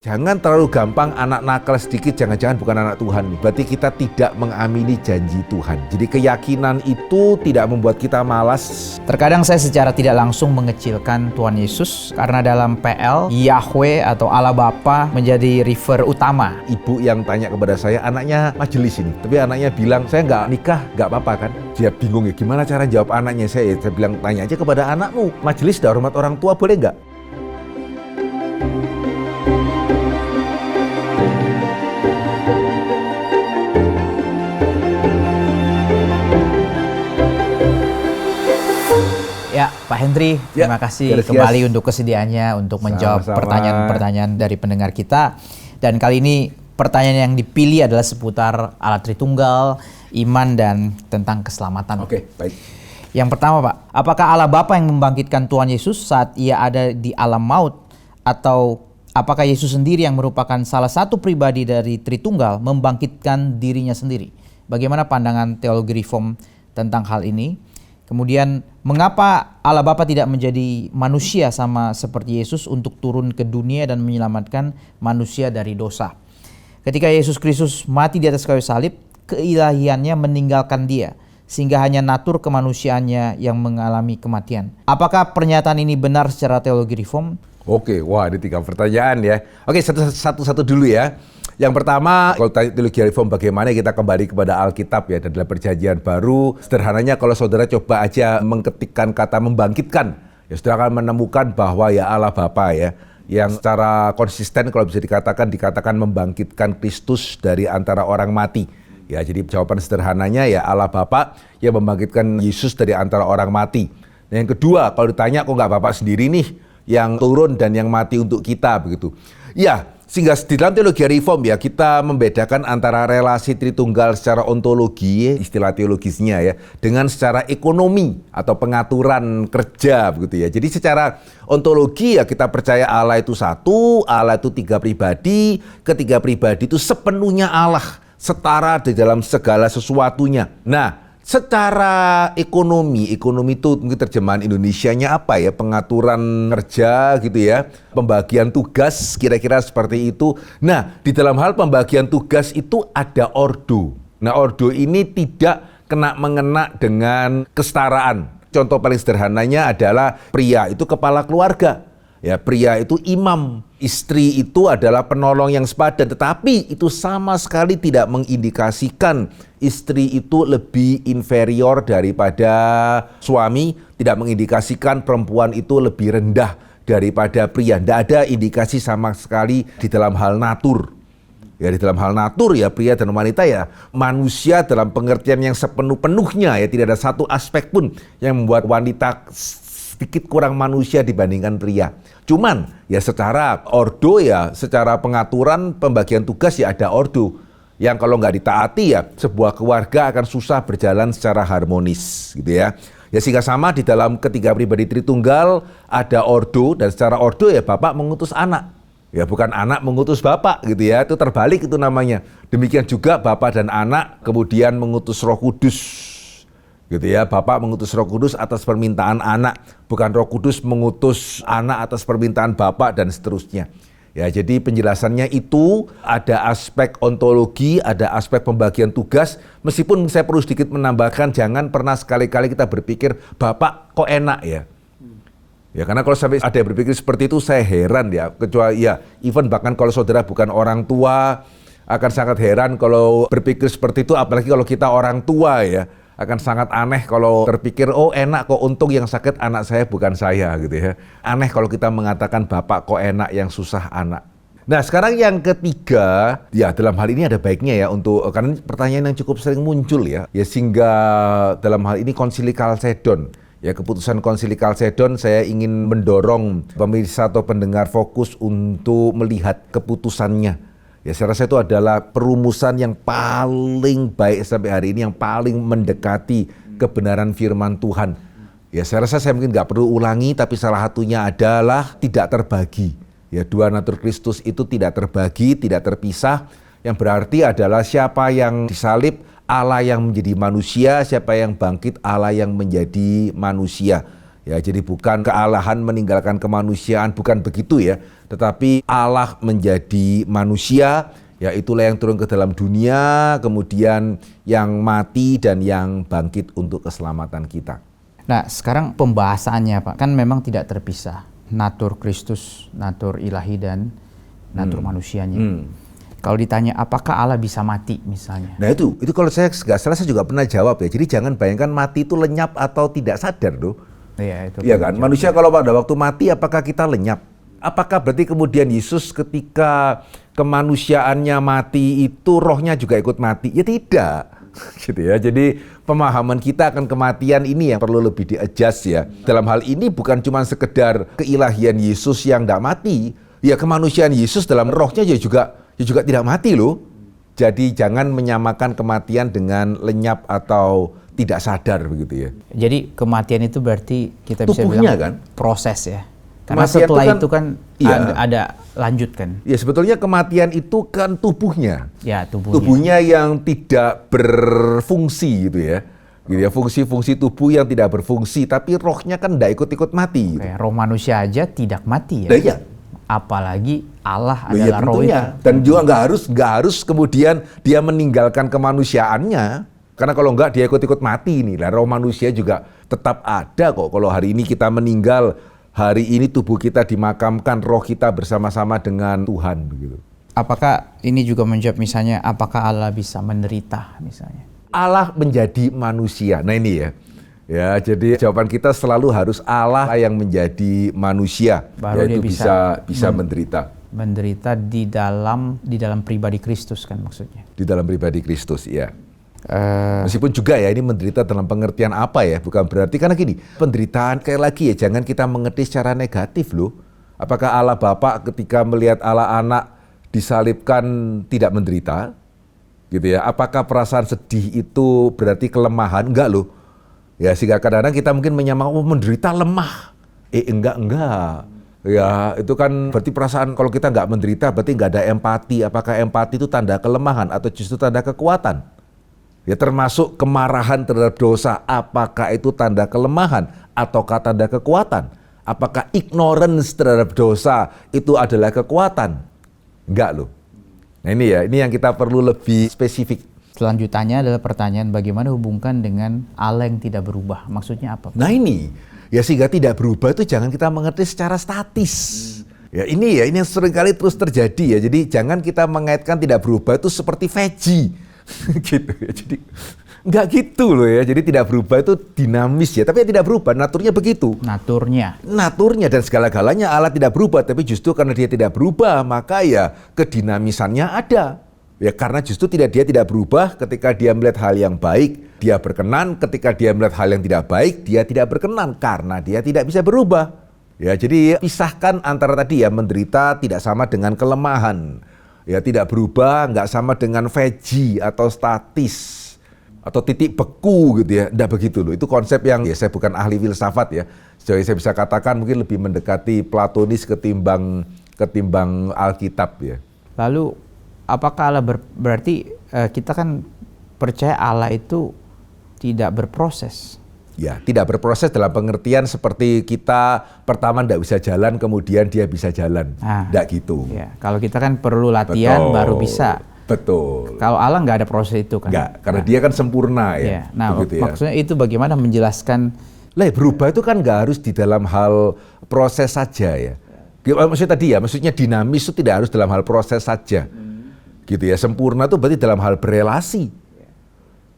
Jangan terlalu gampang anak nakal sedikit, jangan-jangan bukan anak Tuhan nih. Berarti kita tidak mengamini janji Tuhan. Jadi keyakinan itu tidak membuat kita malas. Terkadang saya secara tidak langsung mengecilkan Tuhan Yesus karena dalam PL, Yahweh atau Allah Bapa menjadi refer utama. Ibu yang tanya kepada saya, anaknya majelis ini. Tapi anaknya bilang, saya nggak nikah, nggak apa-apa kan. Dia bingung ya, gimana cara jawab anaknya. Saya bilang, tanya aja kepada anakmu. Majelis dan hormat orang tua boleh nggak? Ya, Pak Hendri, terima kasih kembali untuk kesediaannya untuk menjawab pertanyaan-pertanyaan dari pendengar kita. Dan kali ini pertanyaan yang dipilih adalah seputar Allah Tritunggal, iman, dan tentang keselamatan. Oke, baik. Yang pertama, Pak, apakah Allah Bapa yang membangkitkan Tuhan Yesus saat ia ada di alam maut? Atau apakah Yesus sendiri yang merupakan salah satu pribadi dari Tritunggal membangkitkan dirinya sendiri? Bagaimana pandangan teologi reform tentang hal ini? Kemudian, mengapa Allah Bapa tidak menjadi manusia sama seperti Yesus untuk turun ke dunia dan menyelamatkan manusia dari dosa? Ketika Yesus Kristus mati di atas kayu salib, keilahiannya meninggalkan dia, sehingga hanya natur kemanusiaannya yang mengalami kematian. Apakah pernyataan ini benar secara teologi reform? Oke, wah ini 3 pertanyaan ya. Oke, satu-satu dulu ya. Yang pertama, kalau teologi reform bagaimana kita kembali kepada Alkitab ya, dan dalam perjanjian baru, sederhananya kalau saudara coba aja mengetikkan kata membangkitkan, ya saudara akan menemukan bahwa ya Allah Bapa ya, yang secara konsisten kalau bisa dikatakan membangkitkan Kristus dari antara orang mati. Ya, jadi jawaban sederhananya ya Allah Bapa yang membangkitkan Yesus dari antara orang mati. Nah, yang kedua, kalau ditanya kok nggak Bapak sendiri nih yang turun dan yang mati untuk kita begitu. Ya, sehingga di dalam teologi reform ya kita membedakan antara relasi Tritunggal secara ontologi, istilah teologisnya ya, dengan secara ekonomi atau pengaturan kerja begitu ya. Jadi secara ontologi ya kita percaya Allah itu satu, Allah itu 3 pribadi, ketiga pribadi itu sepenuhnya Allah, setara di dalam segala sesuatunya. Nah, secara ekonomi itu mungkin terjemahan Indonesianya apa ya, pengaturan kerja gitu ya, pembagian tugas kira-kira seperti itu. Nah, di dalam hal pembagian tugas itu ada ordo. Nah, ordo ini tidak mengena dengan kesetaraan. Contoh paling sederhananya adalah pria itu kepala keluarga. Ya, pria itu imam, istri itu adalah penolong yang sepadan, tetapi itu sama sekali tidak mengindikasikan istri itu lebih inferior daripada suami, tidak mengindikasikan perempuan itu lebih rendah daripada pria. Tidak ada indikasi sama sekali di dalam hal natur. Ya, di dalam hal natur ya pria dan wanita ya manusia dalam pengertian yang sepenuh-penuhnya ya, tidak ada satu aspek pun yang membuat wanita sedikit kurang manusia dibandingkan pria. Cuman ya secara ordo ya, secara pengaturan pembagian tugas ya ada ordo. Yang kalau nggak ditaati ya sebuah keluarga akan susah berjalan secara harmonis gitu ya. Ya sehingga sama di dalam ketiga pribadi Tritunggal ada ordo, dan secara ordo ya Bapak mengutus anak. Ya bukan anak mengutus Bapak gitu ya, itu terbalik itu namanya. Demikian juga Bapak dan anak kemudian mengutus Roh Kudus. Gitu ya, Bapak mengutus Roh Kudus atas permintaan anak, bukan Roh Kudus mengutus anak atas permintaan Bapak dan seterusnya. Ya, jadi penjelasannya itu ada aspek ontologi, ada aspek pembagian tugas. Meskipun saya perlu sedikit menambahkan, jangan pernah sekali-kali kita berpikir Bapak kok enak ya. Ya, karena kalau sampai ada yang berpikir seperti itu saya heran ya. Kecuali ya, even bahkan kalau saudara bukan orang tua akan sangat heran kalau berpikir seperti itu, apalagi kalau kita orang tua ya. Akan sangat aneh kalau terpikir, oh enak kok, untung yang sakit anak saya bukan saya gitu ya. Aneh kalau kita mengatakan Bapak kok enak yang susah anak. Nah sekarang yang ketiga, ya dalam hal ini ada baiknya ya untuk, karena pertanyaan yang cukup sering muncul ya. Ya sehingga dalam hal ini Konsili Kalsedon, ya keputusan Konsili Kalsedon saya ingin mendorong pemirsa atau pendengar fokus untuk melihat keputusannya. Ya saya rasa itu adalah perumusan yang paling baik sampai hari ini, yang paling mendekati kebenaran firman Tuhan. Ya saya rasa saya mungkin nggak perlu ulangi, tapi salah satunya adalah tidak terbagi. Ya 2 natur Kristus itu tidak terbagi, tidak terpisah. Yang berarti adalah siapa yang disalib, Allah yang menjadi manusia, siapa yang bangkit, Allah yang menjadi manusia. Ya, jadi bukan kealahan meninggalkan kemanusiaan, bukan begitu ya. Tetapi Allah menjadi manusia, ya itulah yang turun ke dalam dunia, kemudian yang mati dan yang bangkit untuk keselamatan kita. Nah, sekarang pembahasannya Pak, kan memang tidak terpisah. Natur Kristus, natur ilahi dan natur manusianya. Kalau ditanya apakah Allah bisa mati misalnya? Nah itu kalau saya nggak salah saya juga pernah jawab ya. Jadi jangan bayangkan mati itu lenyap atau tidak sadar loh. Iya, itu. Iya kan? Manusia kalau pada waktu mati apakah kita lenyap? Apakah berarti kemudian Yesus ketika kemanusiaannya mati itu rohnya juga ikut mati? Ya tidak. Gitu ya. Jadi pemahaman kita akan kematian ini yang perlu lebih di-adjust ya. Dalam hal ini bukan cuma sekedar keilahian Yesus yang tidak mati, ya kemanusiaan Yesus dalam rohnya juga tidak mati loh. Jadi jangan menyamakan kematian dengan lenyap atau tidak sadar begitu ya. Jadi kematian itu berarti kita bisa Tubuhnya bilang kan? proses ya. Karena Kematian setelah itu itu kan iya. ada lanjut kan. Ya sebetulnya kematian itu kan tubuhnya. Ya, tubuhnya. Tubuhnya yang tidak berfungsi gitu ya. Gitu ya, fungsi-fungsi tubuh yang tidak berfungsi, tapi rohnya kan tidak ikut-ikut mati. Gitu. Oke, roh manusia aja tidak mati ya. Nah, iya. Apalagi Allah Loh, ya adalah roh itu. Dan juga nggak harus kemudian dia meninggalkan kemanusiaannya. Karena kalau nggak dia ikut-ikut mati nih. Lah roh manusia juga tetap ada kok. Kalau hari ini kita meninggal, hari ini tubuh kita dimakamkan, roh kita bersama-sama dengan Tuhan begitu. Apakah ini juga menjawab misalnya apakah Allah bisa menderita misalnya? Allah menjadi manusia. Nah ini ya. Ya, jadi jawaban kita selalu harus Allah yang menjadi manusia. Baru yaitu dia bisa menderita. Menderita di dalam pribadi Kristus kan maksudnya. Di dalam pribadi Kristus, ya. Meskipun juga ya ini menderita dalam pengertian apa ya, bukan berarti karena gini, penderitaan kayak lagi ya jangan kita mengerti secara negatif loh. Apakah Allah Bapa ketika melihat Allah Anak disalibkan tidak menderita? Gitu ya. Apakah perasaan sedih itu berarti kelemahan? Enggak loh. Ya sehingga kadang-kadang kita mungkin menyamakan menderita lemah. Enggak. Ya itu kan berarti perasaan kalau kita nggak menderita berarti nggak ada empati. Apakah empati itu tanda kelemahan atau justru tanda kekuatan? Ya termasuk kemarahan terhadap dosa, apakah itu tanda kelemahan ataukah tanda kekuatan? Apakah ignorance terhadap dosa itu adalah kekuatan? Enggak loh. Nah ini yang kita perlu lebih spesifik. Selanjutnya adalah pertanyaan bagaimana hubungkan dengan Allah yang tidak berubah? Maksudnya apa? Nah ini, ya sehingga tidak berubah itu jangan kita mengerti secara statis. Ya ini yang seringkali terus terjadi ya. Jadi jangan kita mengaitkan tidak berubah itu seperti veggie. Gitu ya. Jadi enggak gitu loh ya. Jadi tidak berubah itu dinamis ya, tapi tidak berubah, naturnya begitu. Naturnya dan segala-galanya Allah tidak berubah, tapi justru karena dia tidak berubah, maka ya kedinamisannya ada. Ya karena justru dia tidak berubah, ketika dia melihat hal yang baik, dia berkenan, ketika dia melihat hal yang tidak baik, dia tidak berkenan karena dia tidak bisa berubah. Ya jadi pisahkan antara tadi ya menderita tidak sama dengan kelemahan. Ya tidak berubah, nggak sama dengan veggie atau statis atau titik beku gitu ya, nggak begitu loh. Itu konsep yang ya saya bukan ahli filsafat ya. Jadi saya bisa katakan mungkin lebih mendekati Platonis ketimbang Alkitab ya. Lalu apakah Allah berarti kita kan percaya Allah itu tidak berproses? Ya, tidak berproses dalam pengertian seperti kita pertama tidak bisa jalan, kemudian dia bisa jalan. Tidak gitu. Ya, kalau kita kan perlu latihan baru bisa. Betul. Kalau Allah nggak ada proses itu kan? Nggak, karena dia kan sempurna ya. Nah, maksudnya itu bagaimana menjelaskan? Berubah itu kan nggak harus di dalam hal proses saja ya. Maksudnya tadi ya, maksudnya dinamis itu tidak harus dalam hal proses saja. Gitu ya, sempurna itu berarti dalam hal berelasi.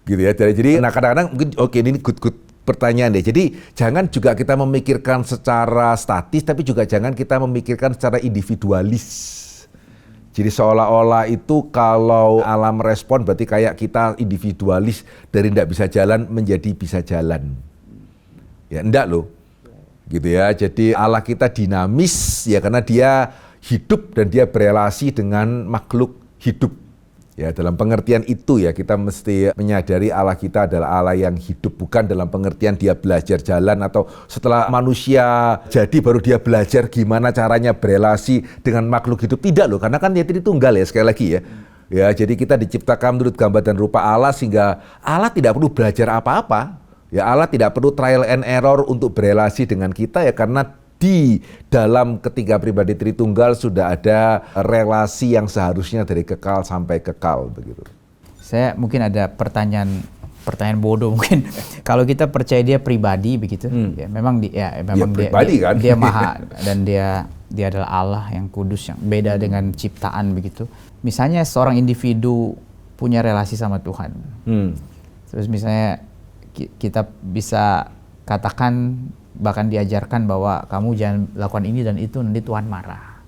Gitu ya, jadi kadang-kadang mungkin ini good pertanyaan deh. Jadi jangan juga kita memikirkan secara statis, tapi juga jangan kita memikirkan secara individualis. Jadi seolah-olah itu kalau Allah merespon berarti kayak kita individualis dari tidak bisa jalan menjadi bisa jalan. Ya enggak loh. Gitu ya. Jadi Allah kita dinamis ya karena dia hidup dan dia berelasi dengan makhluk hidup. Ya, dalam pengertian itu ya kita mesti menyadari Allah kita adalah Allah yang hidup, bukan dalam pengertian dia belajar jalan atau setelah manusia jadi baru dia belajar gimana caranya berelasi dengan makhluk hidup. Tidak loh, karena kan dia tunggal ya sekali lagi ya. Ya, jadi kita diciptakan menurut gambar dan rupa Allah sehingga Allah tidak perlu belajar apa-apa. Ya Allah tidak perlu trial and error untuk berelasi dengan kita ya, karena di dalam ketiga pribadi Tritunggal sudah ada relasi yang seharusnya dari kekal sampai kekal begitu. Saya mungkin ada pertanyaan bodoh mungkin. Kalau kita percaya dia pribadi begitu, ya memang memang dia pribadi, kan? Dia maha dan dia adalah Allah yang kudus, yang beda dengan ciptaan begitu. Misalnya seorang individu punya relasi sama Tuhan. Terus misalnya kita bisa katakan, bahkan diajarkan bahwa kamu jangan lakukan ini dan itu, nanti Tuhan marah.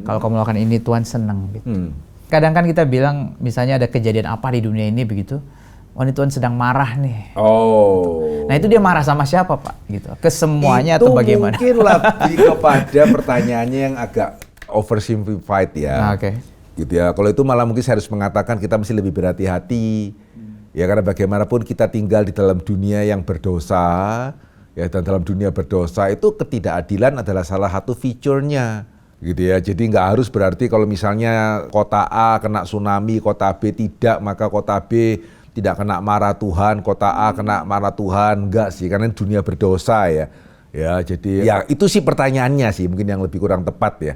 Kalau kamu lakukan ini Tuhan senang gitu. Kadang kan kita bilang misalnya ada kejadian apa di dunia ini begitu, oh ini Tuhan sedang marah nih. Nah itu dia marah sama siapa Pak? Gitu. Ke semuanya itu atau bagaimana? Itu mungkin lebih kepada pertanyaannya yang agak oversimplified ya. Oke. Gitu ya. Kalau itu malah mungkin saya harus mengatakan kita mesti lebih berhati-hati. Ya karena bagaimanapun kita tinggal di dalam dunia yang berdosa, ya, dan dalam dunia berdosa itu ketidakadilan adalah salah satu feature-nya, gitu ya. Jadi nggak harus berarti kalau misalnya kota A kena tsunami, kota B tidak, maka kota B tidak kena marah Tuhan, kota A kena marah Tuhan, enggak sih, karena dunia berdosa ya. Ya, jadi ya itu sih pertanyaannya sih mungkin yang lebih kurang tepat ya.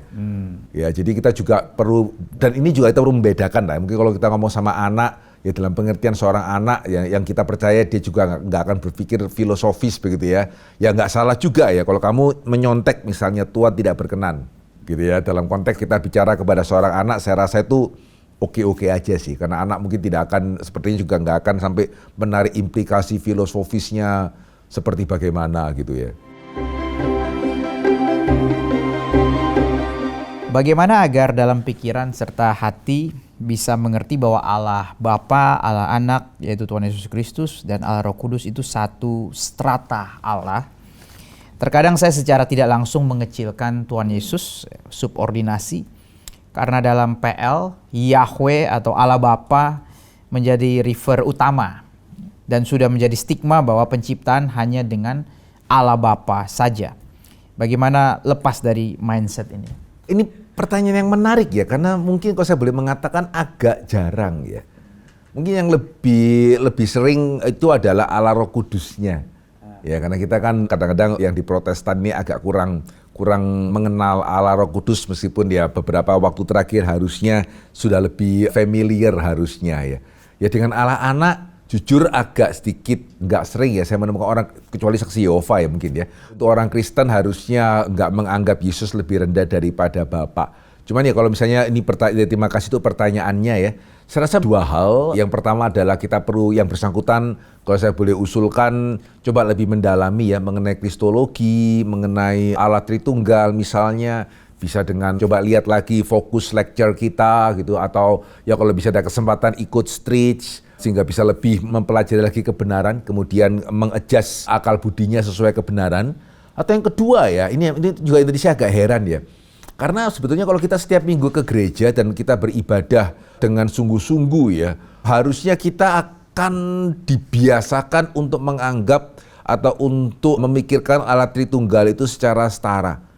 Ya, jadi kita juga perlu, dan ini juga kita perlu membedakan lah. Mungkin kalau kita ngomong sama anak, ya dalam pengertian seorang anak yang kita percaya dia juga nggak akan berpikir filosofis begitu ya. Ya nggak salah juga ya kalau kamu menyontek misalnya Tuhan tidak berkenan gitu ya. Dalam konteks kita bicara kepada seorang anak, saya rasa itu oke-oke aja sih. Karena anak mungkin tidak akan, sepertinya juga nggak akan sampai menarik implikasi filosofisnya seperti bagaimana gitu ya. Bagaimana agar dalam pikiran serta hati bisa mengerti bahwa Allah Bapa, Allah Anak, yaitu Tuhan Yesus Kristus, dan Allah Roh Kudus itu satu strata Allah. Terkadang saya secara tidak langsung mengecilkan Tuhan Yesus, subordinasi, karena dalam PL, Yahweh atau Allah Bapa menjadi refer utama, dan sudah menjadi stigma bahwa penciptaan hanya dengan Allah Bapa saja. Bagaimana lepas dari mindset ini? Ini pertanyaan yang menarik ya, karena mungkin kalau saya boleh mengatakan agak jarang ya. Mungkin yang lebih sering itu adalah Allah Roh Kudusnya. Ya, karena kita kan kadang-kadang yang di Protestan ini agak kurang mengenal Allah Roh Kudus, meskipun ya beberapa waktu terakhir harusnya sudah lebih familiar harusnya ya. Ya dengan Allah Anak jujur agak sedikit nggak sering ya saya menemukan orang, kecuali saksi Yehova ya mungkin ya. Untuk orang Kristen harusnya nggak menganggap Yesus lebih rendah daripada Bapa. Cuman ya kalau misalnya ini terima kasih itu pertanyaannya ya. Saya rasa dua hal. Yang pertama adalah kita perlu yang bersangkutan, kalau saya boleh usulkan, coba lebih mendalami ya mengenai kristologi, mengenai Allah Tritunggal misalnya. Bisa dengan coba lihat lagi fokus lecture kita gitu, atau ya kalau bisa ada kesempatan ikut streets sehingga bisa lebih mempelajari lagi kebenaran, kemudian mengadjust akal budinya sesuai kebenaran. Atau yang kedua ya, ini juga Indonesia agak heran ya. Karena sebetulnya kalau kita setiap minggu ke gereja dan kita beribadah dengan sungguh-sungguh ya, harusnya kita akan dibiasakan untuk menganggap atau untuk memikirkan Allah Tritunggal itu secara setara.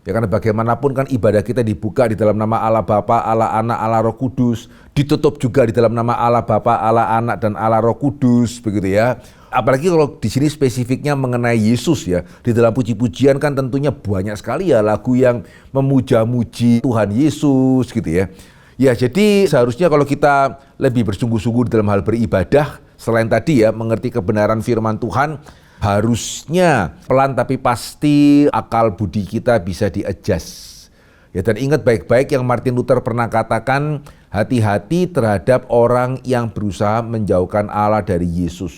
Ya karena bagaimanapun kan ibadah kita dibuka di dalam nama Allah Bapa, Allah Anak, Allah Roh Kudus, ditutup juga di dalam nama Allah Bapa, Allah Anak, dan Allah Roh Kudus, begitu ya. Apalagi kalau di sini spesifiknya mengenai Yesus ya, di dalam puji-pujian kan tentunya banyak sekali ya lagu yang memuja-muji Tuhan Yesus gitu ya. Ya jadi seharusnya kalau kita lebih bersungguh-sungguh di dalam hal beribadah, selain tadi ya mengerti kebenaran firman Tuhan, harusnya pelan tapi pasti akal budi kita bisa di-adjust. Ya, dan ingat baik-baik yang Martin Luther pernah katakan, hati-hati terhadap orang yang berusaha menjauhkan Allah dari Yesus.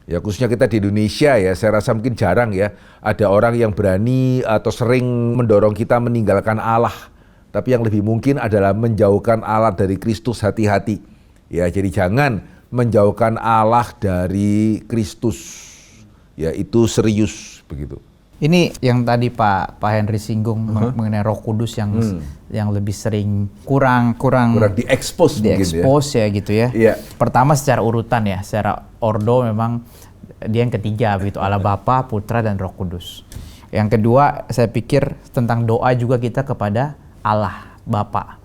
Ya khususnya kita di Indonesia ya, saya rasa mungkin jarang ya ada orang yang berani atau sering mendorong kita meninggalkan Allah. Tapi yang lebih mungkin adalah menjauhkan Allah dari Kristus, hati-hati. Ya jadi jangan menjauhkan Allah dari Kristus. Ya itu serius begitu. Ini yang tadi Pak Henry singgung mengenai Roh Kudus yang lebih sering kurang diekspos ya gitu ya. Yeah. Pertama secara urutan ya, secara ordo memang dia yang ketiga begitu, Allah Bapa, Putra, dan Roh Kudus. Yang kedua saya pikir tentang doa juga kita kepada Allah Bapa.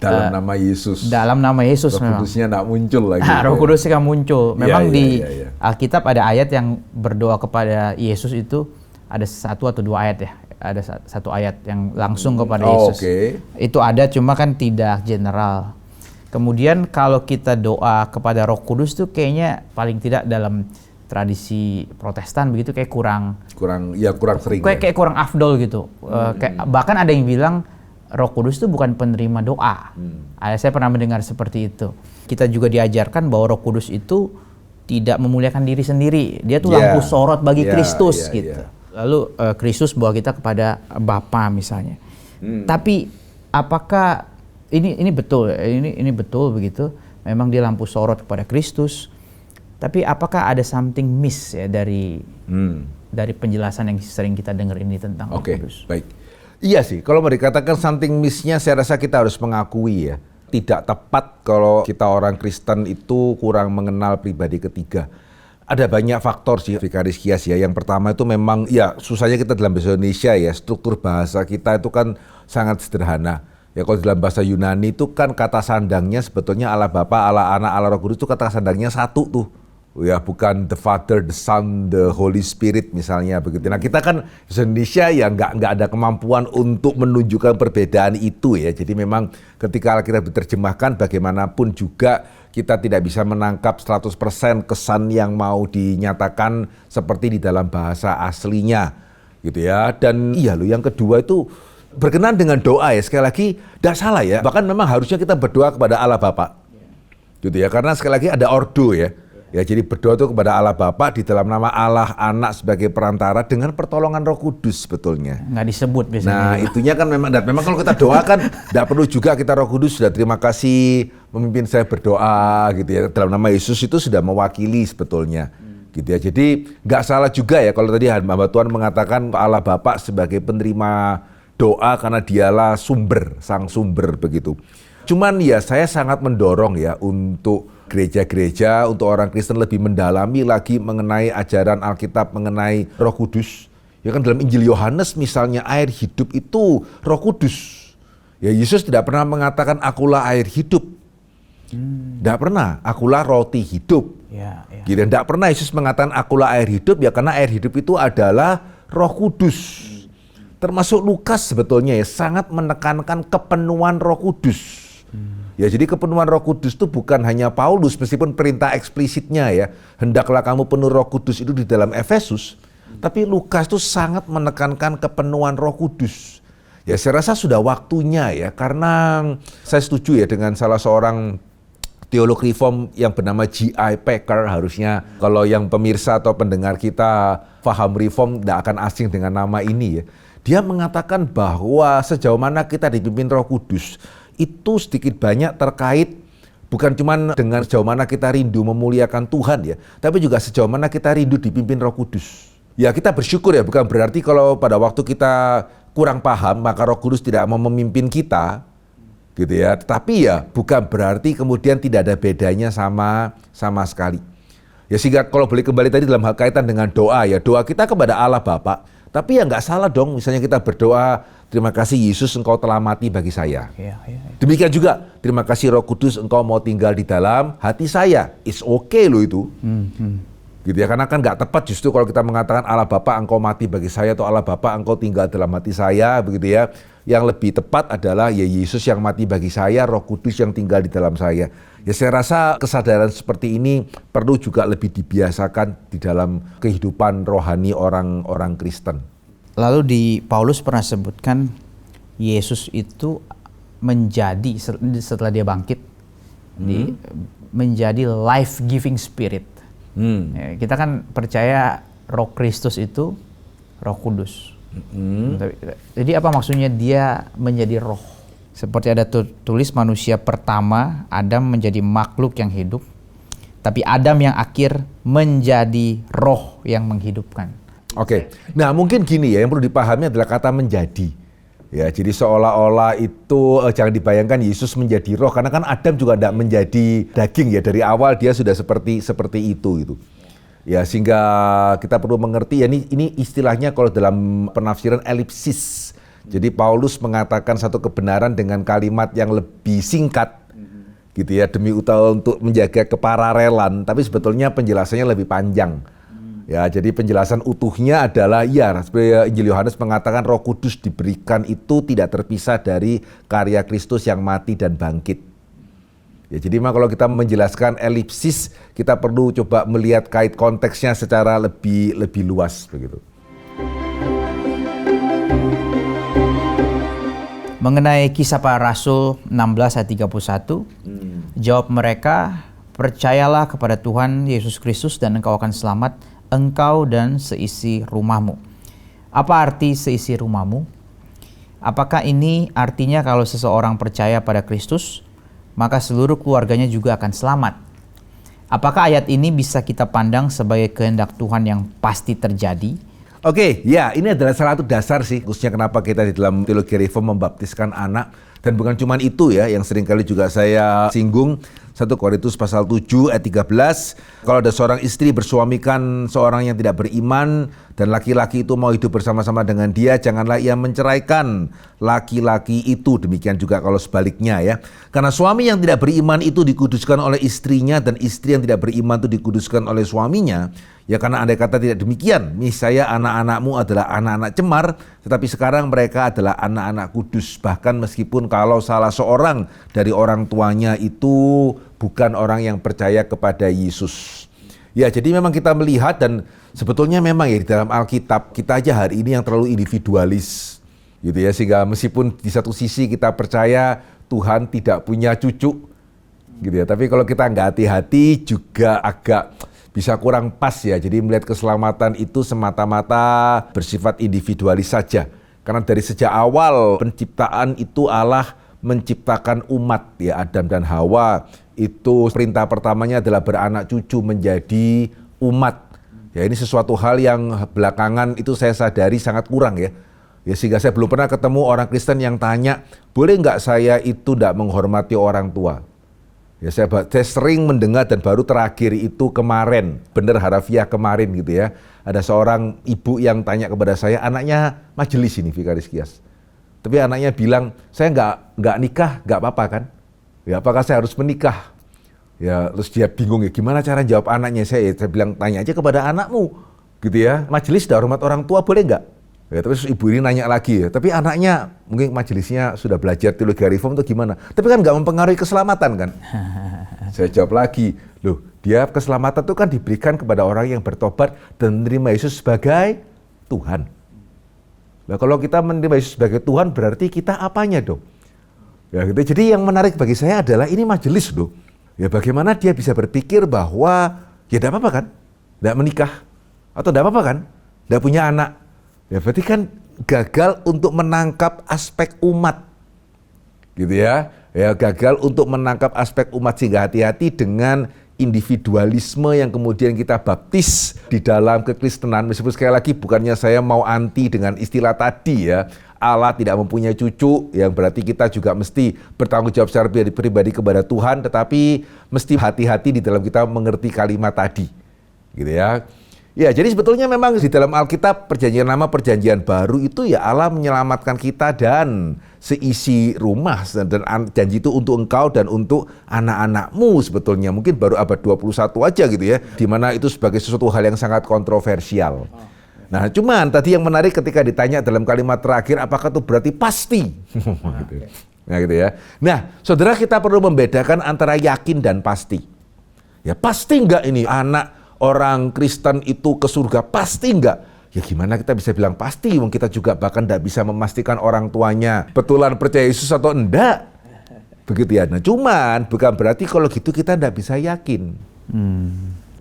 dalam nama Yesus. Dalam nama Yesus Roh memang. Kudusnya nggak muncul lagi. Roh Kudusnya kan muncul. Memang Iya, di iya, iya. Alkitab ada ayat yang berdoa kepada Yesus itu ada 1 atau 2 ayat ya. Ada satu ayat yang langsung kepada Yesus. Oke. Itu ada, cuma kan tidak general. Kemudian kalau kita doa kepada Roh Kudus tuh kayaknya paling tidak dalam tradisi Protestan begitu kayak kurang sering. kayak kurang afdol gitu. Bahkan ada yang bilang Roh Kudus itu bukan penerima doa. Saya pernah mendengar seperti itu. Kita juga diajarkan bahwa Roh Kudus itu tidak memuliakan diri sendiri. Dia tuh lampu sorot bagi Kristus gitu. Lalu Kristus bawa kita kepada Bapa misalnya. Tapi apakah ini betul? Ini betul begitu? Memang dia lampu sorot kepada Kristus. Tapi apakah ada something miss ya dari penjelasan yang sering kita dengar ini tentang Roh Kudus? Baik. Iya sih, kalau mau dikatakan something miss-nya saya rasa kita harus mengakui ya. Tidak tepat kalau kita orang Kristen itu kurang mengenal pribadi ketiga. Ada banyak faktor sih, Vikaris Kias ya. Yang pertama itu memang ya susahnya kita dalam bahasa Indonesia ya, struktur bahasa kita itu kan sangat sederhana. Ya kalau dalam bahasa Yunani itu kan kata sandangnya sebetulnya Allah Bapa, Allah Anak, Allah Roh Kudus itu kata sandangnya satu tuh. Ya bukan the Father, the Son, the Holy Spirit misalnya begitu. Nah kita kan Indonesia ya nggak ada kemampuan untuk menunjukkan perbedaan itu ya. Jadi memang ketika kita diterjemahkan bagaimanapun juga kita tidak bisa menangkap 100% kesan yang mau dinyatakan seperti di dalam bahasa aslinya gitu ya. Dan iya loh yang kedua itu berkenaan dengan doa ya, sekali lagi tidak salah ya. Bahkan memang harusnya kita berdoa kepada Allah Bapa gitu ya. Karena sekali lagi ada ordo ya. Ya, jadi berdoa itu kepada Allah Bapa di dalam nama Allah Anak sebagai perantara dengan pertolongan Roh Kudus sebetulnya. Nggak disebut biasanya. Nah, itunya kan memang kalau kita doakan tidak perlu juga kita Roh Kudus sudah terima kasih memimpin saya berdoa gitu ya. Dalam nama Yesus itu sudah mewakili sebetulnya. Gitu ya. Jadi nggak salah juga ya kalau tadi hamba Tuhan mengatakan Allah Bapa sebagai penerima doa karena dialah sumber, sang sumber begitu. Cuman ya saya sangat mendorong ya untuk gereja-gereja, untuk orang Kristen lebih mendalami lagi mengenai ajaran Alkitab, mengenai Roh Kudus. Ya kan dalam Injil Yohanes misalnya air hidup itu Roh Kudus. Ya Yesus tidak pernah mengatakan akulah air hidup. Tidak pernah, akulah roti hidup. Gitu. Tidak pernah Yesus mengatakan akulah air hidup ya karena air hidup itu adalah Roh Kudus. Termasuk Lukas sebetulnya ya sangat menekankan kepenuhan Roh Kudus. Ya jadi kepenuhan Roh Kudus itu bukan hanya Paulus meskipun perintah eksplisitnya ya hendaklah kamu penuh Roh Kudus itu di dalam Efesus, tapi Lukas itu sangat menekankan kepenuhan Roh Kudus. Ya saya rasa sudah waktunya ya karena saya setuju ya dengan salah seorang teolog reform yang bernama G.I. Packer. Harusnya kalau yang pemirsa atau pendengar kita paham reform tidak akan asing dengan nama ini ya. Dia mengatakan bahwa sejauh mana kita dipimpin Roh Kudus itu sedikit banyak terkait bukan cuma dengan sejauh mana kita rindu memuliakan Tuhan ya, tapi juga sejauh mana kita rindu dipimpin Roh Kudus. Ya kita bersyukur ya, bukan berarti kalau pada waktu kita kurang paham maka Roh Kudus tidak mau memimpin kita gitu ya. Tetapi ya bukan berarti kemudian tidak ada bedanya sama sekali. Ya sehingga kalau boleh kembali tadi dalam hal kaitan dengan doa ya, doa kita kepada Allah Bapa. Tapi ya nggak salah dong misalnya kita berdoa, terima kasih Yesus engkau telah mati bagi saya. Demikian juga, terima kasih Roh Kudus engkau mau tinggal di dalam hati saya. It's okay loh itu. Gitu ya, karena kan nggak tepat justru kalau kita mengatakan Allah Bapa engkau mati bagi saya atau Allah Bapa engkau tinggal dalam hati saya begitu ya. Yang lebih tepat adalah ya Yesus yang mati bagi saya, Roh Kudus yang tinggal di dalam saya. Ya saya rasa kesadaran seperti ini perlu juga lebih dibiasakan di dalam kehidupan rohani orang-orang Kristen. Lalu di Paulus pernah sebutkan Yesus itu menjadi setelah dia bangkit menjadi life-giving spirit. Ya, kita kan percaya Roh Kristus itu Roh Kudus. Jadi apa maksudnya dia menjadi roh? Seperti ada tulis manusia pertama Adam menjadi makhluk yang hidup, tapi Adam yang akhir menjadi roh yang menghidupkan. Oke. Nah mungkin gini ya, yang perlu dipahami adalah kata menjadi. Ya, jadi seolah-olah itu jangan dibayangkan Yesus menjadi roh, karena kan Adam juga tidak menjadi daging ya, dari awal dia sudah seperti itu gitu. Ya, sehingga kita perlu mengerti ya ini istilahnya kalau dalam penafsiran elipsis. Jadi Paulus mengatakan satu kebenaran dengan kalimat yang lebih singkat, gitu ya, demi untuk menjaga kepararelan, tapi sebetulnya penjelasannya lebih panjang. Ya, jadi penjelasan utuhnya adalah seperti Injil Yohanes mengatakan Roh Kudus diberikan itu tidak terpisah dari karya Kristus yang mati dan bangkit. Ya, jadi memang kalau kita menjelaskan elipsis, kita perlu coba melihat kait konteksnya secara lebih luas begitu. Mengenai Kisah Para Rasul 16 ayat 31, jawab mereka, percayalah kepada Tuhan Yesus Kristus dan engkau akan selamat, engkau dan seisi rumahmu. Apa arti seisi rumahmu? Apakah ini artinya kalau seseorang percaya pada Kristus, maka seluruh keluarganya juga akan selamat? Apakah ayat ini bisa kita pandang sebagai kehendak Tuhan yang pasti terjadi? Oke, ya ini adalah salah satu dasar sih, khususnya kenapa kita di dalam teologi reform membaptiskan anak. Dan bukan cuma itu ya, yang seringkali juga saya singgung, 1 Korintus pasal 7 ayat 13, kalau ada seorang istri bersuamikan seorang yang tidak beriman, dan laki-laki itu mau hidup bersama-sama dengan dia, janganlah ia menceraikan laki-laki itu. Demikian juga kalau sebaliknya ya. Karena suami yang tidak beriman itu dikuduskan oleh istrinya, dan istri yang tidak beriman itu dikuduskan oleh suaminya. Ya karena andai kata tidak demikian, misalnya anak-anakmu adalah anak-anak cemar, tetapi sekarang mereka adalah anak-anak kudus. Bahkan meskipun kalau salah seorang dari orang tuanya itu bukan orang yang percaya kepada Yesus. Ya jadi memang kita melihat, dan sebetulnya memang ya di dalam Alkitab, kita aja hari ini yang terlalu individualis. Gitu ya, sehingga meskipun di satu sisi kita percaya Tuhan tidak punya cucu, gitu ya, tapi kalau kita nggak hati-hati juga agak bisa kurang pas ya. Jadi melihat keselamatan itu semata-mata bersifat individualis saja. Karena dari sejak awal penciptaan itu Allah menciptakan umat ya, Adam dan Hawa. Itu perintah pertamanya adalah beranak cucu menjadi umat. Ya ini sesuatu hal yang belakangan itu saya sadari sangat kurang ya. Ya sehingga saya belum pernah ketemu orang Kristen yang tanya, boleh nggak saya itu tidak menghormati orang tua? Ya saya sering mendengar, dan baru terakhir itu kemarin, benar harafiah kemarin gitu ya. Ada seorang ibu yang tanya kepada saya, anaknya majelis ini, Vikaris Kias. Tapi anaknya bilang, saya nggak nikah, nggak apa-apa kan? Ya apakah saya harus menikah? Ya terus dia bingung ya, gimana cara jawab anaknya? Saya bilang, tanya aja kepada anakmu, gitu ya. Majelis dan hormat orang tua boleh nggak? Ya, terus ibu ini nanya lagi ya, tapi anaknya mungkin majelisnya sudah belajar teologi reform itu gimana? Tapi kan nggak mempengaruhi keselamatan kan? Saya jawab lagi, loh dia keselamatan itu kan diberikan kepada orang yang bertobat dan menerima Yesus sebagai Tuhan. Nah kalau kita menerima Yesus sebagai Tuhan berarti kita apanya dong? Ya gitu. Jadi yang menarik bagi saya adalah ini majelis loh. Ya bagaimana dia bisa berpikir bahwa ya tidak apa-apa kan? Tidak menikah atau tidak apa-apa kan? Tidak punya anak. Ya berarti kan gagal untuk menangkap aspek umat, gitu ya. Ya gagal untuk menangkap aspek umat, sehingga hati-hati dengan individualisme yang kemudian kita baptis di dalam kekristenan. Meskipun sekali lagi bukannya saya mau anti dengan istilah tadi ya, Allah tidak mempunyai cucu, yang berarti kita juga mesti bertanggung jawab secara pribadi kepada Tuhan, tetapi mesti hati-hati di dalam kita mengerti kalimat tadi, gitu ya. Ya, jadi sebetulnya memang di dalam Alkitab perjanjian lama, perjanjian baru itu ya Allah menyelamatkan kita dan seisi rumah, dan janji itu untuk engkau dan untuk anak-anakmu sebetulnya. Mungkin baru abad 21 aja gitu ya, di mana itu sebagai sesuatu hal yang sangat kontroversial. Nah, cuman tadi yang menarik ketika ditanya dalam kalimat terakhir, apakah itu berarti pasti? Nah, gitu ya. Nah, saudara, kita perlu membedakan antara yakin dan pasti. Ya, pasti enggak ini anak orang Kristen itu ke surga, pasti enggak? Ya gimana kita bisa bilang pasti, wong kita juga bahkan enggak bisa memastikan orang tuanya betulan percaya Yesus atau enggak. Begitu ya. Nah cuman bukan berarti kalau gitu kita enggak bisa yakin.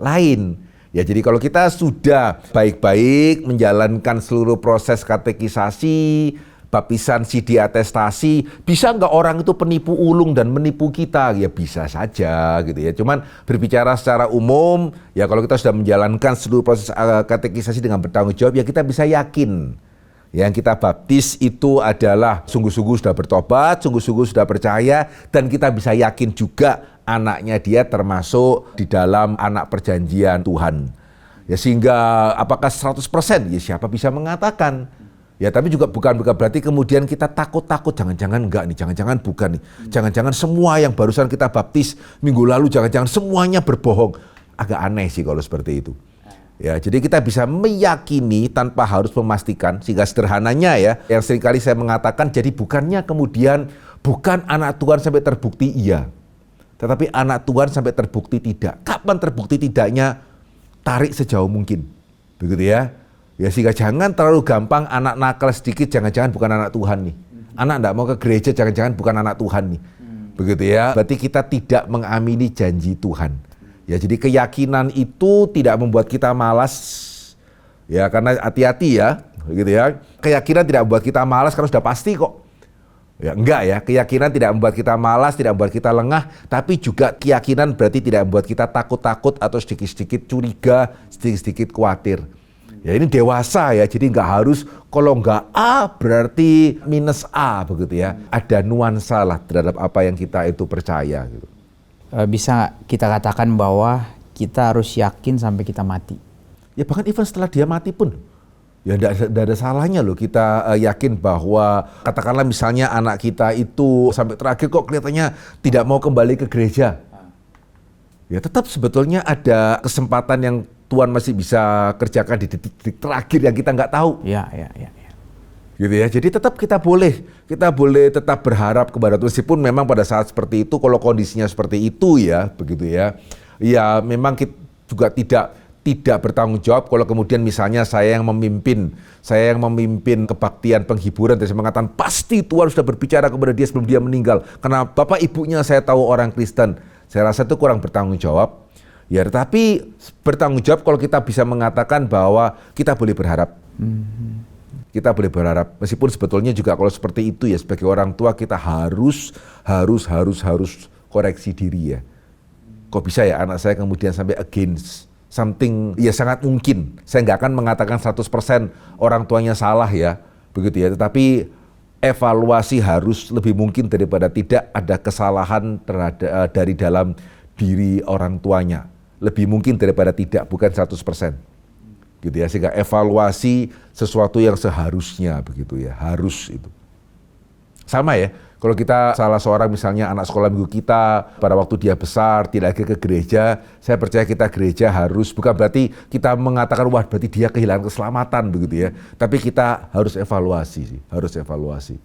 Lain. Ya jadi kalau kita sudah baik-baik menjalankan seluruh proses katekisasi, baptisan, sidi, atestasi, bisa nggak orang itu penipu ulung dan menipu kita? Ya bisa saja gitu ya. Cuman berbicara secara umum, ya kalau kita sudah menjalankan seluruh proses katekisasi dengan bertanggung jawab, ya kita bisa yakin yang kita baptis itu adalah sungguh-sungguh sudah bertobat, sungguh-sungguh sudah percaya, dan kita bisa yakin juga anaknya dia termasuk di dalam anak perjanjian Tuhan. Ya sehingga apakah 100%? Ya siapa bisa mengatakan? Ya, tapi juga bukan berarti kemudian kita takut-takut, jangan-jangan enggak nih, jangan-jangan bukan nih. Jangan-jangan semua yang barusan kita baptis minggu lalu, jangan-jangan semuanya berbohong. Agak aneh sih kalau seperti itu. Ya, jadi kita bisa meyakini tanpa harus memastikan, sehingga sederhananya ya, yang seringkali saya mengatakan, jadi bukannya kemudian bukan anak Tuhan sampai terbukti iya, tetapi anak Tuhan sampai terbukti tidak. Kapan terbukti tidaknya? Tarik sejauh mungkin, begitu ya. Ya, sehingga jangan terlalu gampang anak nakal sedikit, jangan-jangan bukan anak Tuhan nih. Anak enggak mau ke gereja, jangan-jangan bukan anak Tuhan nih. Begitu ya. Berarti kita tidak mengamini janji Tuhan. Ya, jadi keyakinan itu tidak membuat kita malas. Ya, karena hati-hati ya, begitu ya. Keyakinan tidak membuat kita malas karena sudah pasti kok. Ya, enggak ya. Keyakinan tidak membuat kita malas, tidak membuat kita lengah, tapi juga keyakinan berarti tidak membuat kita takut-takut atau sedikit-sedikit curiga, sedikit-sedikit khawatir. Ya, ini dewasa ya, jadi nggak harus kalau nggak A berarti minus A begitu ya. Ada nuansa lah terhadap apa yang kita itu percaya gitu. Bisa kita katakan bahwa kita harus yakin sampai kita mati. Ya, bahkan even setelah dia mati pun, ya nggak ada salahnya loh kita yakin bahwa katakanlah misalnya anak kita itu sampai terakhir kok kelihatannya tidak mau kembali ke gereja. Ya, tetap sebetulnya ada kesempatan yang Tuhan masih bisa kerjakan di detik-detik terakhir yang kita nggak tahu. Ya. Gitu ya. Jadi tetap kita boleh tetap berharap kepada Tuhan, meskipun memang pada saat seperti itu, kalau kondisinya seperti itu ya, begitu ya. Ya, memang kita juga tidak bertanggung jawab kalau kemudian misalnya saya yang memimpin kebaktian penghiburan dan saya mengatakan pasti Tuhan sudah berbicara kepada dia sebelum dia meninggal. Karena bapak ibunya saya tahu orang Kristen. Saya rasa itu kurang bertanggung jawab. Ya, tetapi bertanggung jawab kalau kita bisa mengatakan bahwa kita boleh berharap. Kita boleh berharap, meskipun sebetulnya juga kalau seperti itu ya, sebagai orang tua kita harus koreksi diri ya. Kok bisa ya anak saya kemudian sampai against something, ya sangat mungkin. Saya nggak akan mengatakan 100% orang tuanya salah ya, begitu ya. Tetapi evaluasi harus lebih mungkin daripada tidak ada kesalahan dari dalam diri orang tuanya. Lebih mungkin daripada tidak, bukan 100%. Gitu ya, sehingga evaluasi sesuatu yang seharusnya begitu ya, harus itu. Sama ya, kalau kita salah seorang misalnya anak sekolah minggu kita pada waktu dia besar tidak lagi ke gereja, saya percaya kita gereja harus, bukan berarti kita mengatakan wah berarti dia kehilangan keselamatan begitu ya, tapi kita harus evaluasi sih, harus evaluasi.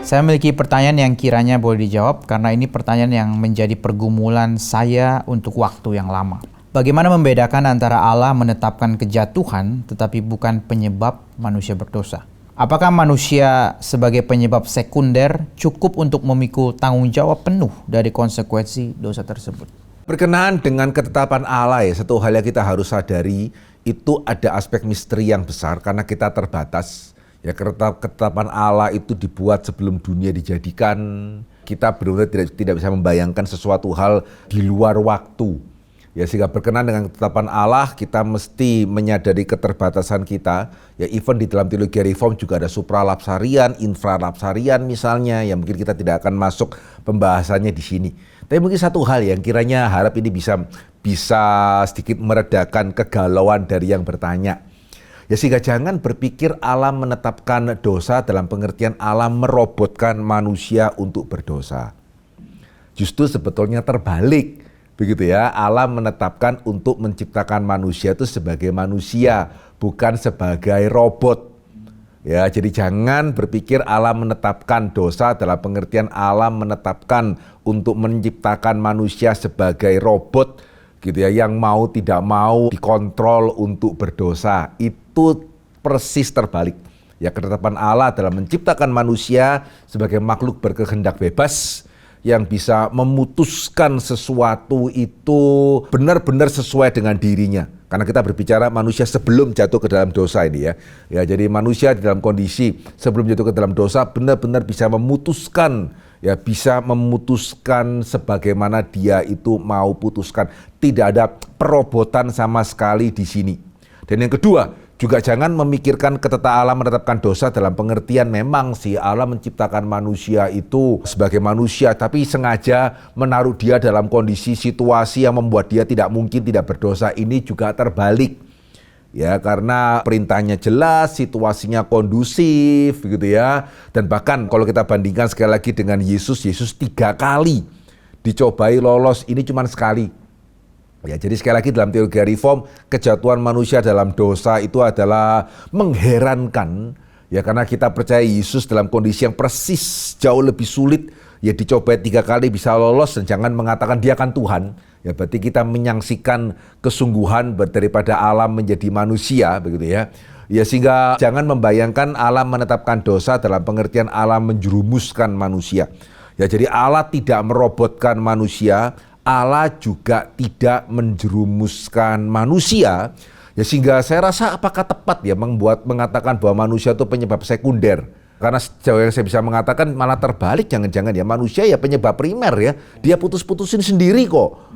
Saya memiliki pertanyaan yang kiranya boleh dijawab karena ini pertanyaan yang menjadi pergumulan saya untuk waktu yang lama. Bagaimana membedakan antara Allah menetapkan kejatuhan tetapi bukan penyebab manusia berdosa? Apakah manusia sebagai penyebab sekunder cukup untuk memikul tanggung jawab penuh dari konsekuensi dosa tersebut? Berkenaan dengan ketetapan Allah ya, satu hal yang kita harus sadari itu ada aspek misteri yang besar karena kita terbatas. Ya, ketetapan Allah itu dibuat sebelum dunia dijadikan. Kita benar-benar tidak bisa membayangkan sesuatu hal di luar waktu. Ya, sehingga berkenaan dengan ketetapan Allah, kita mesti menyadari keterbatasan kita. Ya, even di dalam teologi reform juga ada supralapsarian, infralapsarian misalnya, yang mungkin kita tidak akan masuk pembahasannya di sini. Tapi mungkin satu hal yang kiranya harap ini bisa sedikit meredakan kegalauan dari yang bertanya. Ya, sehingga jangan berpikir Allah menetapkan dosa dalam pengertian Allah merobotkan manusia untuk berdosa. Justru sebetulnya terbalik, begitu ya. Allah menetapkan untuk menciptakan manusia itu sebagai manusia, bukan sebagai robot. Ya, jadi jangan berpikir Allah menetapkan dosa dalam pengertian Allah menetapkan untuk menciptakan manusia sebagai robot, gitu ya, yang mau tidak mau dikontrol untuk berdosa. Itu persis terbalik. Ya, ketetapan Allah dalam menciptakan manusia sebagai makhluk berkehendak bebas yang bisa memutuskan sesuatu itu benar-benar sesuai dengan dirinya. Karena kita berbicara manusia sebelum jatuh ke dalam dosa ini ya. Ya, jadi manusia di dalam kondisi sebelum jatuh ke dalam dosa benar-benar bisa memutuskan, ya, bisa memutuskan sebagaimana dia itu mau putuskan. Tidak ada perobotan sama sekali di sini. Dan yang kedua, juga jangan memikirkan ketetapan Allah menetapkan dosa dalam pengertian memang sih Allah menciptakan manusia itu sebagai manusia, tapi sengaja menaruh dia dalam kondisi situasi yang membuat dia tidak mungkin tidak berdosa. Ini juga terbalik. Ya, karena perintahnya jelas, situasinya kondusif gitu ya. Dan bahkan kalau kita bandingkan sekali lagi dengan Yesus 3 kali dicobai lolos, ini cuma sekali. Ya, jadi sekali lagi dalam teologi reform, kejatuhan manusia dalam dosa itu adalah mengherankan. Ya, karena kita percaya Yesus dalam kondisi yang persis jauh lebih sulit, ya dicobai 3 kali bisa lolos, dan jangan mengatakan dia kan Tuhan. Ya, berarti kita menyaksikan kesungguhan daripada alam menjadi manusia, begitu ya. Ya, sehingga jangan membayangkan alam menetapkan dosa dalam pengertian alam menjerumuskan manusia. Ya, jadi Allah tidak merobotkan manusia, Allah juga tidak menjerumuskan manusia. Ya, sehingga saya rasa apakah tepat ya mengatakan bahwa manusia itu penyebab sekunder? Karena sejauh yang saya bisa mengatakan malah terbalik, jangan-jangan ya manusia ya penyebab primer ya. Dia putus-putusin sendiri kok.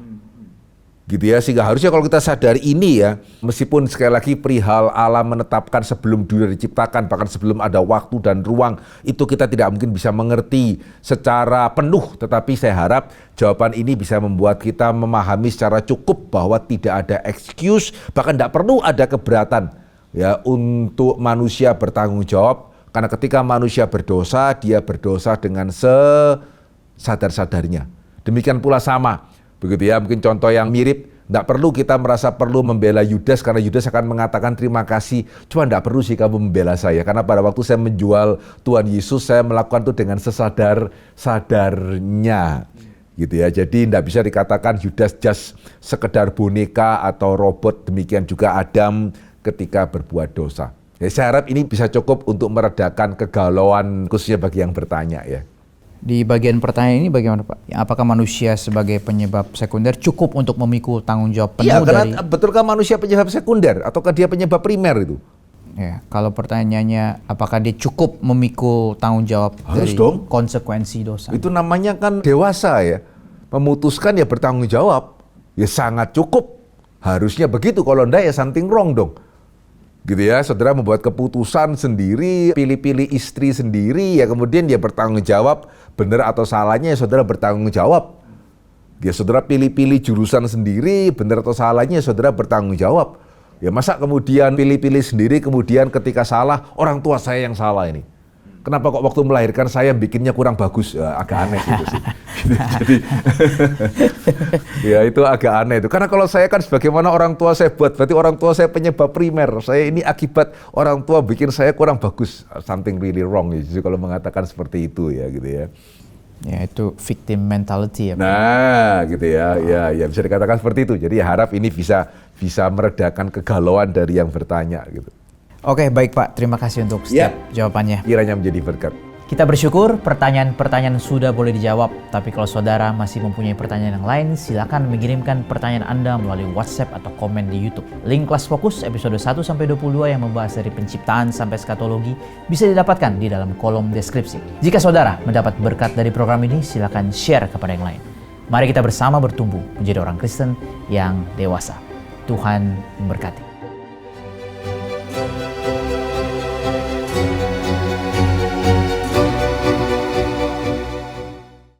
Gitu ya, sehingga harusnya kalau kita sadari ini ya, meskipun sekali lagi perihal alam menetapkan sebelum dunia diciptakan, bahkan sebelum ada waktu dan ruang, itu kita tidak mungkin bisa mengerti secara penuh, tetapi saya harap jawaban ini bisa membuat kita memahami secara cukup bahwa tidak ada excuse, bahkan tidak perlu ada keberatan ya untuk manusia bertanggung jawab, karena ketika manusia berdosa, dia berdosa dengan sesadar-sadarnya. Demikian pula sama. Begitu ya, mungkin contoh yang mirip, tidak perlu kita merasa perlu membela Yudas, karena Yudas akan mengatakan terima kasih, cuma tidak perlu sih kamu membela saya, karena pada waktu saya menjual Tuhan Yesus, saya melakukan itu dengan sesadar-sadarnya. Gitu ya, jadi tidak bisa dikatakan Yudas just sekedar boneka atau robot, demikian juga Adam ketika berbuat dosa. Jadi saya harap ini bisa cukup untuk meredakan kegalauan khususnya bagi yang bertanya ya. Di bagian pertanyaan ini bagaimana Pak? Apakah manusia sebagai penyebab sekunder cukup untuk memikul tanggung jawab penuh dari... Iya, betulkah manusia penyebab sekunder ataukah dia penyebab primer itu? Ya, kalau pertanyaannya apakah dia cukup memikul tanggung jawab Harus dari dong. konsekuensi dosa? Itu namanya kan dewasa ya. Memutuskan ya bertanggung jawab. Ya sangat cukup. Harusnya begitu, kalau enggak ya something wrong dong. Gitu ya, saudara membuat keputusan sendiri, pilih-pilih istri sendiri, ya kemudian dia bertanggung jawab, benar atau salahnya ya saudara bertanggung jawab. Ya saudara pilih-pilih jurusan sendiri, benar atau salahnya ya saudara bertanggung jawab. Ya masa kemudian pilih-pilih sendiri, kemudian ketika salah, orang tua saya yang salah ini. Kenapa kok waktu melahirkan saya bikinnya kurang bagus? Ya, agak aneh gitu sih. Jadi, ya itu agak aneh itu. Karena kalau saya kan sebagaimana orang tua saya buat, berarti orang tua saya penyebab primer. Saya ini akibat orang tua bikin saya kurang bagus. Something really wrong. Jadi kalau mengatakan seperti itu ya gitu ya. Ya itu victim mentality ya Pak. Nah gitu ya, ya bisa dikatakan seperti itu. Jadi harap ini bisa meredakan kegalauan dari yang bertanya gitu. Oke, baik Pak. Terima kasih untuk setiap jawabannya. Kiranya menjadi berkat. Kita bersyukur pertanyaan-pertanyaan sudah boleh dijawab. Tapi kalau saudara masih mempunyai pertanyaan yang lain, silakan mengirimkan pertanyaan Anda melalui WhatsApp atau komen di YouTube. Link kelas fokus episode 1-22 yang membahas dari penciptaan sampai eskatologi bisa didapatkan di dalam kolom deskripsi. Jika saudara mendapat berkat dari program ini, silakan share kepada yang lain. Mari kita bersama bertumbuh menjadi orang Kristen yang dewasa. Tuhan memberkati.